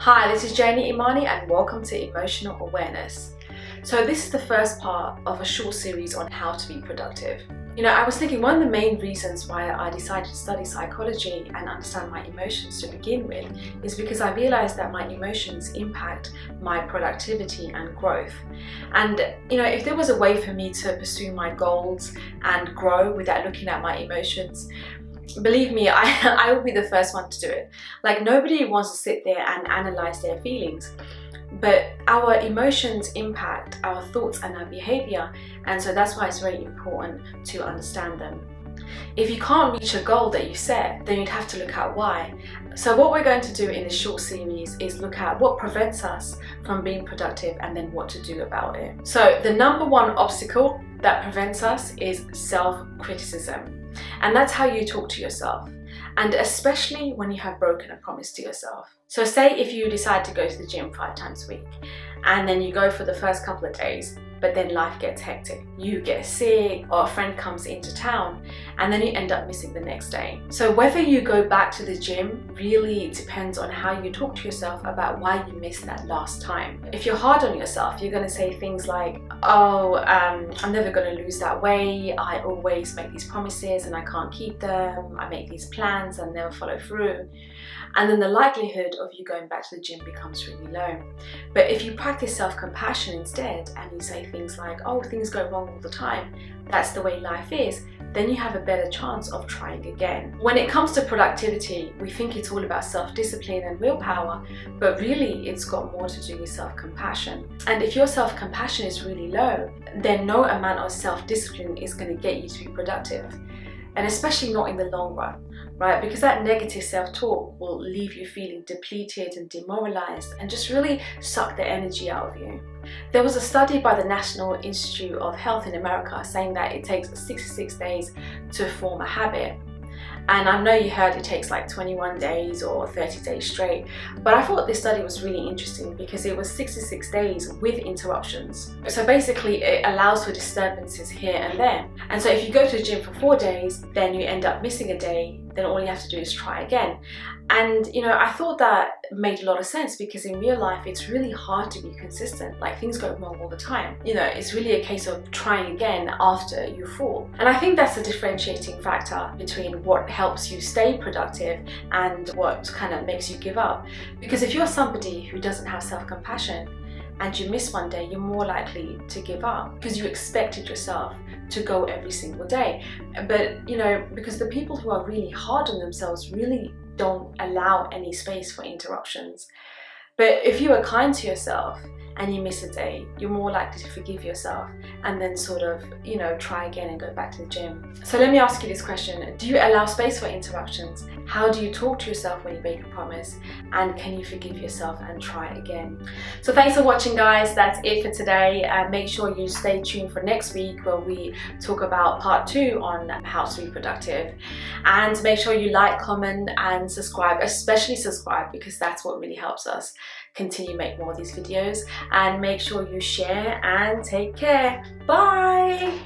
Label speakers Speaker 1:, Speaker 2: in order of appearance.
Speaker 1: Hi, this is Janey Imaani and welcome to Emotional Awareness. So this is the first part of a short series on how to be productive. I was thinking one of the main reasons why I decided to study psychology and understand my emotions to begin with is because I realized that my emotions impact my productivity and growth. And if there was a way for me to pursue my goals and grow without looking at my emotions, believe me, I will be the first one to do it. Like, nobody wants to sit there and analyze their feelings, but our emotions impact our thoughts and our behavior, and so that's why it's very important to understand them. If you can't reach a goal that you set, then you'd have to look at why. So what we're going to do in this short series is look at what prevents us from being productive and then what to do about it. So the number one obstacle that prevents us is self-criticism. And that's how you talk to yourself, and especially when you have broken a promise to yourself. So say if you decide to go to the gym 5 times a week, and then you go for the first couple of days, but then life gets hectic. You get sick, or a friend comes into town, and then you end up missing the next day. So whether you go back to the gym really depends on how you talk to yourself about why you missed that last time. If you're hard on yourself, you're going to say things like, oh, I'm never going to lose that weight, I always make these promises and I can't keep them, I make these plans and never follow through. And then the likelihood of you going back to the gym becomes really low. But if you practice self-compassion instead, and you say things like, oh, things go wrong all the time, that's the way life is, then you have a better chance of trying again. When it comes to productivity, we think it's all about self-discipline and willpower, but really it's got more to do with self-compassion. And if your self-compassion is really low, then no amount of self-discipline is going to get you to be productive. And especially not in the long run, right? Because that negative self-talk will leave you feeling depleted and demoralized and just really suck the energy out of you. There was a study by the National Institute of Health in America saying that it takes 66 days to form a habit. And I know you heard it takes like 21 days or 30 days straight, but I thought this study was really interesting because it was 66 days with interruptions. So basically it allows for disturbances here and there. And so if you go to the gym for 4 days, then you end up missing a day, then all you have to do is try again. And I thought that made a lot of sense because in real life it's really hard to be consistent. Like, things go wrong all the time. It's really a case of trying again after you fall. And I think that's a differentiating factor between what helps you stay productive and what kind of makes you give up. Because if you're somebody who doesn't have self-compassion and you miss one day, you're more likely to give up because you expected yourself to go every single day. But because the people who are really hard on themselves really don't allow any space for interruptions. But if you are kind to yourself and you miss a day, you're more likely to forgive yourself and then sort of, try again and go back to the gym. So let me ask you this question. Do you allow space for interruptions? How do you talk to yourself when you make a promise? And can you forgive yourself and try again? So thanks for watching, guys. That's it for today. Make sure you stay tuned for next week where we talk about part 2 on how to be productive. And make sure you like, comment and subscribe, especially subscribe, because that's what really helps us continue make more of these videos. And make sure you share and take care. Bye.